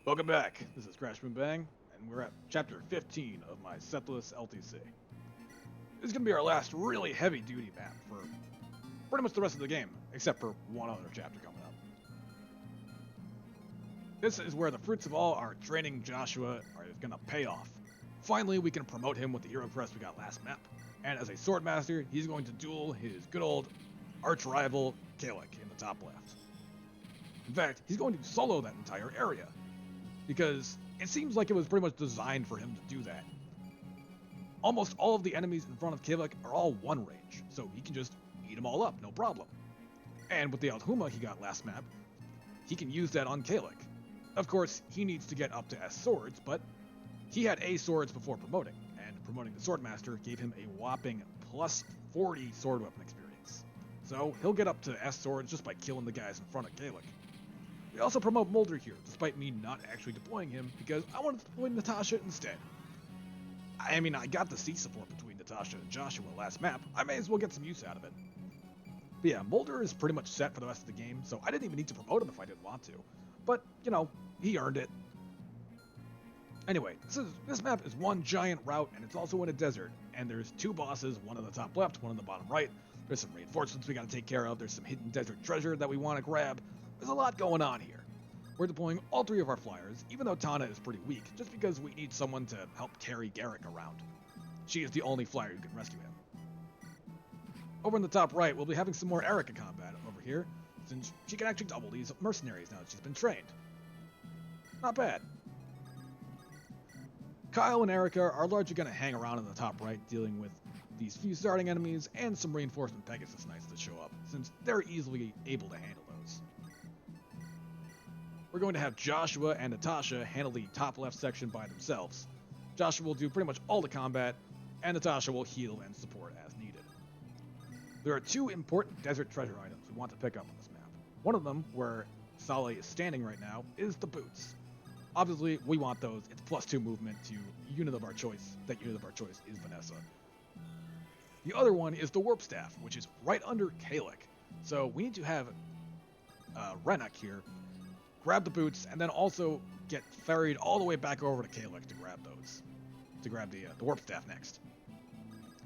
Welcome back. This is Crash Boom Bang, and we're at chapter 15 of my Sethless LTC. This is going to be our last really heavy-duty map for pretty much the rest of the game, except for one other chapter coming up. This is where the fruits of all our training Joshua are going to pay off. Finally, we can promote him with the hero crest we got last map, and as a swordmaster, he's going to duel his good old arch-rival Kalik in the top left. In fact, he's going to solo that entire area, because it seems like it was pretty much designed for him to do that. Almost all of the enemies in front of Kalik are all one range, so he can just eat them all up, no problem. And with the Althuma he got last map, he can use that on Kalik. Of course, he needs to get up to S swords, but he had A swords before promoting, and promoting the Swordmaster gave him a whopping plus 40 sword weapon experience. So he'll get up to S swords just by killing the guys in front of Kalik. We also promote Mulder here, despite me not actually deploying him, because I wanted to deploy Natasha instead. I mean, I got the C support between Natasha and Joshua last map, I may as well get some use out of it. But yeah, Mulder is pretty much set for the rest of the game, so I didn't even need to promote him if I didn't want to. But, you know, he earned it. Anyway, this map is one giant route, and it's also in a desert, and there's two bosses, one on the top left, one on the bottom right. There's some reinforcements we gotta take care of, there's some hidden desert treasure that we want to grab. There's a lot going on here. We're deploying all three of our flyers, even though Tana is pretty weak, just because we need someone to help carry Garrick around. She is the only flyer who can rescue him. Over in the top right, we'll be having some more Eirika combat over here, since she can actually double these mercenaries now that she's been trained. Not bad. Kyle and Eirika are largely going to hang around in the top right, dealing with these few starting enemies and some reinforcement Pegasus Knights that show up, since they're easily able to handle those. We're going to have Joshua and Natasha handle the top left section by themselves. Joshua will do pretty much all the combat, and Natasha will heal and support as needed. There are two important desert treasure items we want to pick up on this map. One of them, where Saleh is standing right now, is the boots. Obviously, we want those. It's +2 movement to unit of our choice. That unit of our choice is Vanessa. The other one is the warp staff, which is right under Kalik. So we need to have Renak here grab the boots, and then also get ferried all the way back over to Kalik to grab those. To grab the warp staff next.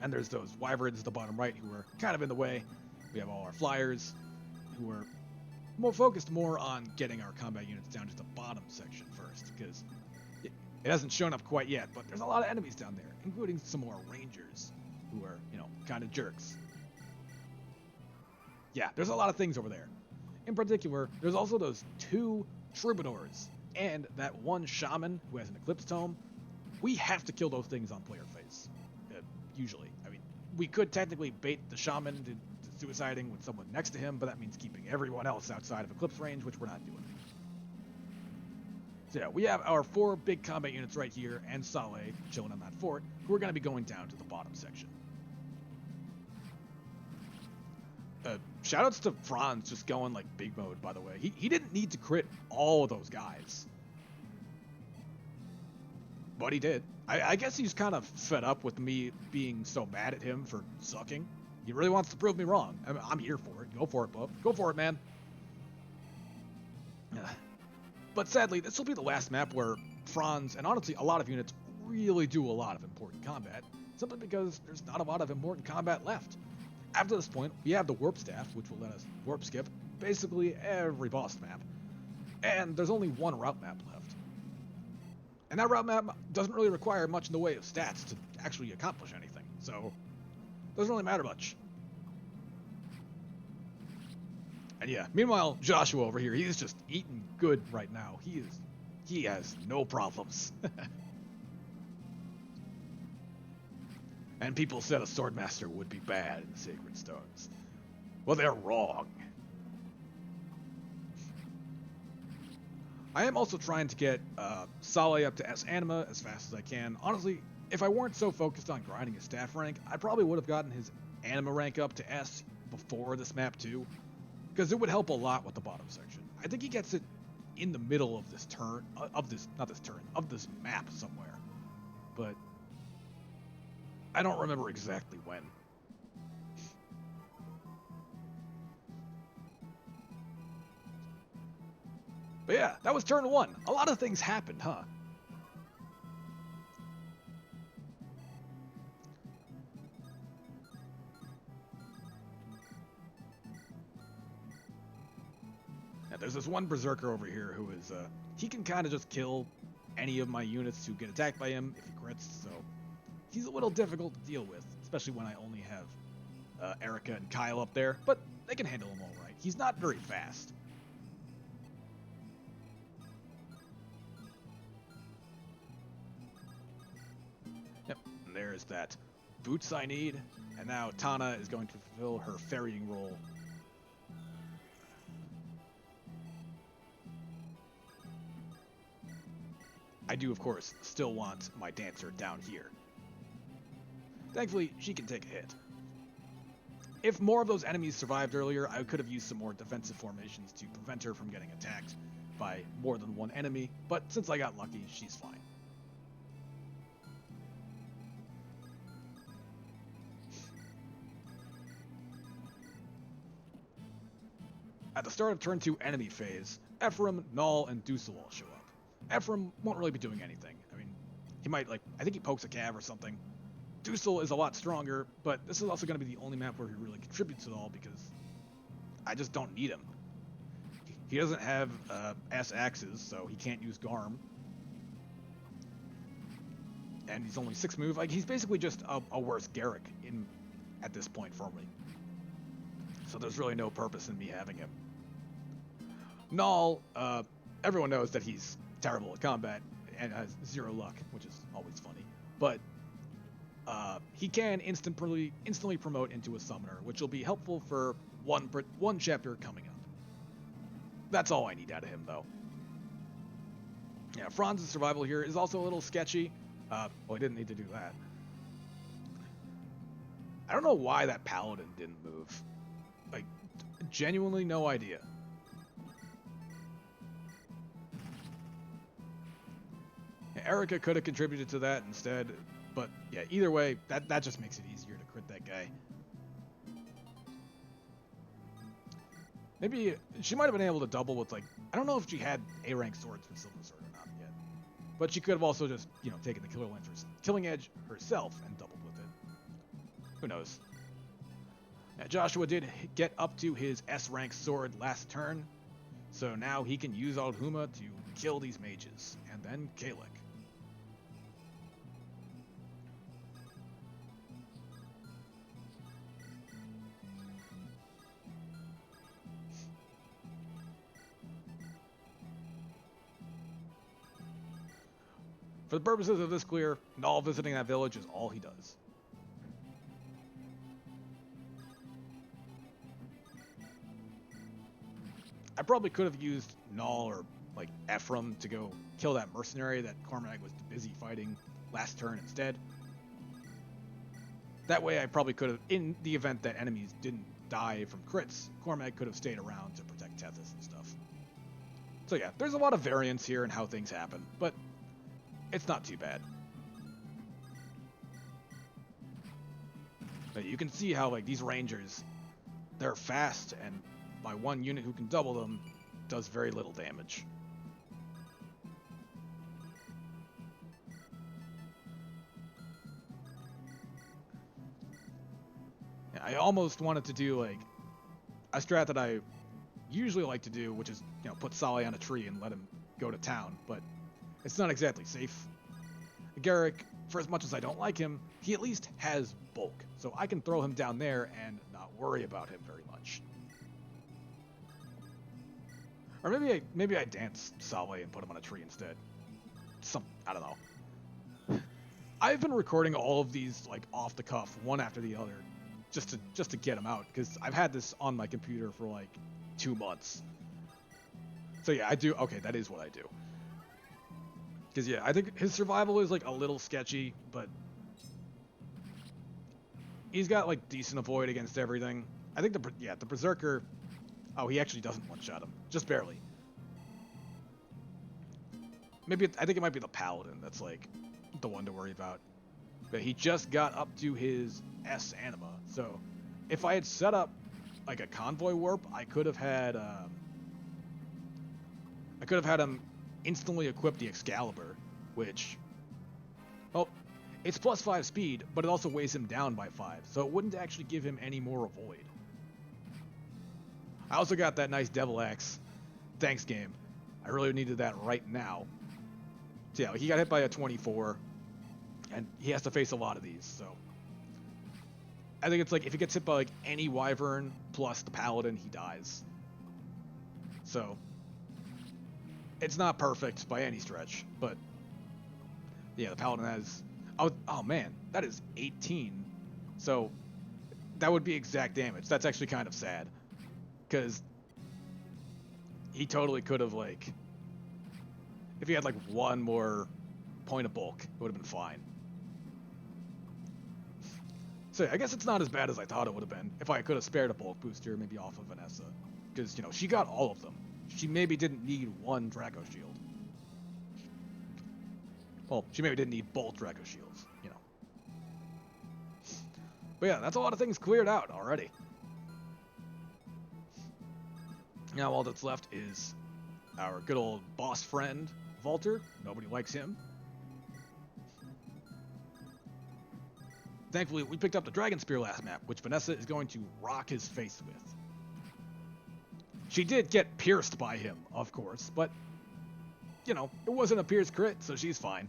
And there's those wyverns at the bottom right who are kind of in the way. We have all our flyers who are more focused on getting our combat units down to the bottom section first, because it hasn't shown up quite yet, but there's a lot of enemies down there, including some more rangers who are, kind of jerks. Yeah, there's a lot of things over there. In particular, there's also those two troubadours and that one shaman who has an eclipse tome. We have to kill those things on player phase. Usually. I mean, we could technically bait the shaman to suiciding with someone next to him, but that means keeping everyone else outside of eclipse range, which we're not doing. So yeah, we have our 4 big combat units right here, and Saleh chilling on that fort, who are going to be going down to the bottom section. Shoutouts to Franz just going like big mode, by the way. He didn't need to crit all of those guys. But he did. I guess he's kind of fed up with me being so mad at him for sucking. He really wants to prove me wrong. I'm here for it. Go for it, bub. Go for it, man. But sadly, this will be the last map where Franz, and honestly a lot of units, really do a lot of important combat, simply because there's not a lot of important combat left. After this point, we have the warp staff, which will let us warp skip basically every boss map. And there's only one route map left. And that route map doesn't really require much in the way of stats to actually accomplish anything, so it doesn't really matter much. And yeah, meanwhile, Joshua over here, he's just eating good right now. He has no problems. And people said a swordmaster would be bad in the Sacred Stones. Well, they're wrong. I am also trying to get Saleh up to S Anima as fast as I can. Honestly, if I weren't so focused on grinding his staff rank, I probably would have gotten his Anima rank up to S before this map too, because it would help a lot with the bottom section. I think he gets it in the middle of this of this map somewhere, but I don't remember exactly when. But yeah, that was turn 1. A lot of things happened, huh? Now, there's this one berserker over here who is, he can kind of just kill any of my units who get attacked by him if he crits, so he's a little difficult to deal with, especially when I only have Eirika and Kyle up there, but they can handle him all right. He's not very fast. Yep, and there's that boots I need, and now Tana is going to fulfill her ferrying role. I do, of course, still want my dancer down here. Thankfully, she can take a hit. If more of those enemies survived earlier, I could have used some more defensive formations to prevent her from getting attacked by more than one enemy, but since I got lucky, she's fine. At the start of turn 2 enemy phase, Ephraim, Null, and Dusel all show up. Ephraim won't really be doing anything. I mean, he might, I think he pokes a cav or something. Dusel is a lot stronger, but this is also going to be the only map where he really contributes at all because I just don't need him. He doesn't have S axes, so he can't use Garm. And he's only 6 move. He's basically just a worse Garrick at this point for me. So there's really no purpose in me having him. Null, everyone knows that he's terrible at combat and has 0 luck, which is always funny. But he can instantly promote into a summoner, which will be helpful for one chapter coming up. That's all I need out of him, though. Yeah, Franz's survival here is also a little sketchy. Well, he didn't need to do that. I don't know why that paladin didn't move. Genuinely no idea. Yeah, Eirika could have contributed to that instead, but yeah, either way, that just makes it easier to crit that guy. Maybe she might have been able to double with I don't know if she had A-rank swords with Silver Sword or not yet, but she could have also just taken the Killing Edge herself and doubled with it. Who knows? Now, Joshua did get up to his S-rank sword last turn, so now he can use Aldhuma to kill these mages, and then Kalek. For the purposes of this clear, Null visiting that village is all he does. I probably could have used Null or Ephraim to go kill that mercenary that Cormac was busy fighting last turn instead. That way I probably could have, in the event that enemies didn't die from crits, Cormac could have stayed around to protect Tethys and stuff. So yeah, there's a lot of variance here in how things happen, but it's not too bad. But you can see how these rangers, they're fast, and my one unit who can double them does very little damage. I almost wanted to do a strat that I usually like to do, which is put Saleh on a tree and let him go to town, but it's not exactly safe. Garrick, for as much as I don't like him, he at least has bulk, so I can throw him down there and not worry about him very much. Or maybe I dance Saleh and put him on a tree instead. I don't know. I've been recording all of these off the cuff, one after the other, just to get them out, because I've had this on my computer for 2 months. So yeah, I do. Okay, that is what I do. Because yeah, I think his survival is a little sketchy, but he's got decent avoid against everything. I think the berserker. Oh, he actually doesn't one-shot him, just barely. I think it might be the paladin that's the one to worry about. But he just got up to his S anima, so if I had set up a convoy warp, I could have had I could have had him instantly equip the Excalibur, which, well, it's +5 speed, but it also weighs him down by 5, so it wouldn't actually give him any more avoid. I also got that nice Devil Axe. Thanks, game. I really needed that right now. So yeah, he got hit by a 24, and he has to face a lot of these, so. I think it's like, if he gets hit by like any Wyvern plus the Paladin, he dies. So, it's not perfect by any stretch, but yeah, the Paladin has, oh man, that is 18. So, that would be exact damage. That's actually kind of sad, because he totally could have, like, if he had like one more point of bulk, it would have been fine. So yeah, I guess it's not as bad as I thought it would have been if I could have spared a bulk booster maybe off of Vanessa, because, you know, she got all of them. She maybe didn't need one Draco Shield. Well, she maybe didn't need both Draco Shields, you know. But yeah, that's a lot of things cleared out already. Now all that's left is our good old boss friend, Valter. Nobody likes him. Thankfully, we picked up the Dragon Spear last map, which Vanessa is going to rock his face with. She did get pierced by him, of course, but, you know, it wasn't a pierce crit, so she's fine.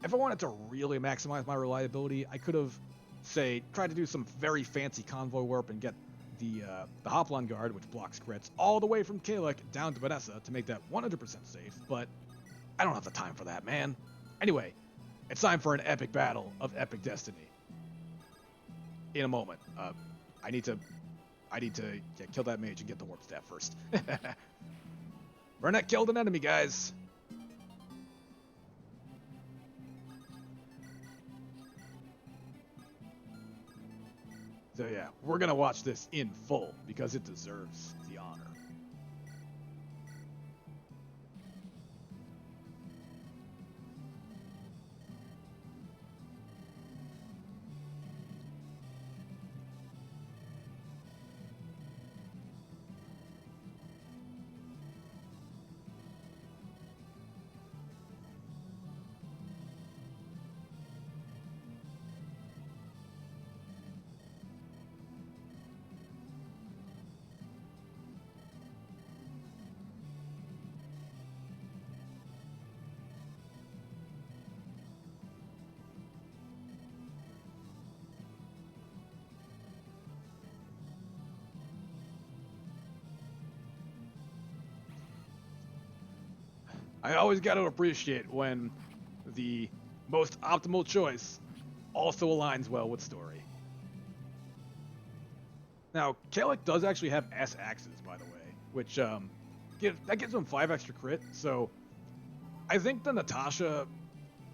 If I wanted to really maximize my reliability, I could have, say, tried to do some very fancy convoy warp and get the Hoplon Guard, which blocks crits, all the way from Kalec down to Vanessa to make that 100% safe, but I don't have the time for that, man. Anyway, it's time for an epic battle of epic destiny. In a moment. I need to kill that mage and get the warp staff first. Burnett killed an enemy, guys. So yeah, we're gonna watch this in full because it deserves the honor. I always got to appreciate when the most optimal choice also aligns well with story. Now, Kalec does actually have S axes, by the way, which gives him 5 extra crit, so I think the Natasha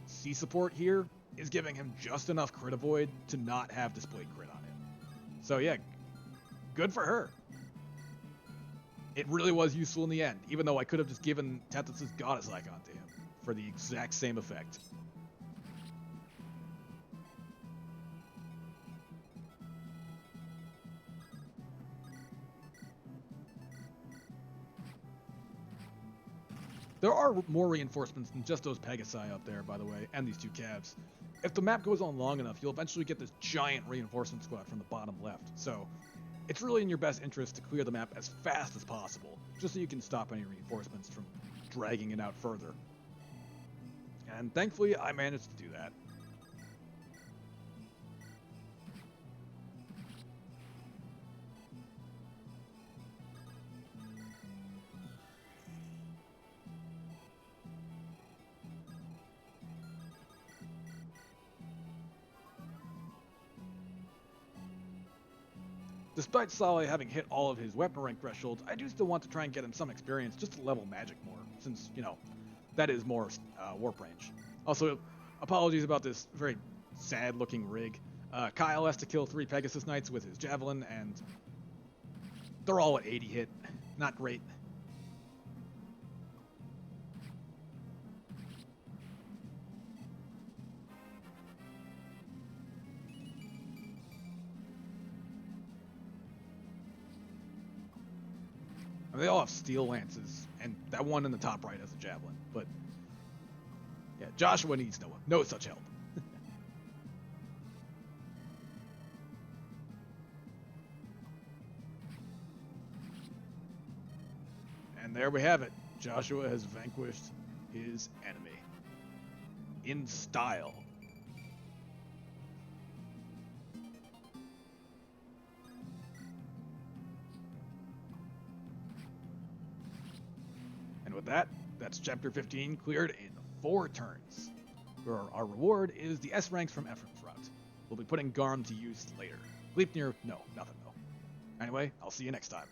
C support here is giving him just enough crit avoid to not have displayed crit on him. So yeah, good for her. It really was useful in the end, even though I could have just given Tethys' Goddess Icon to him for the exact same effect. There are more reinforcements than just those Pegasi up there, by the way, and these 2 calves. If the map goes on long enough, you'll eventually get this giant reinforcement squad from the bottom left, so it's really in your best interest to clear the map as fast as possible, just so you can stop any reinforcements from dragging it out further. And thankfully, I managed to do that. Despite Saleh having hit all of his weapon rank thresholds, I do still want to try and get him some experience just to level magic more, since, you know, that is more warp range. Also, apologies about this very sad looking rig. Kyle has to kill 3 Pegasus Knights with his Javelin, and they're all at 80 hit. Not great. And they all have steel lances, and that one in the top right has a javelin. But yeah, Joshua needs no such help. And there we have it. Joshua has vanquished his enemy. In style. And with that, that's chapter 15 cleared in 4 turns. Our reward is the S ranks from Effort Front. We'll be putting Garm to use later. Gleipnir, no, nothing though. Anyway, I'll see you next time.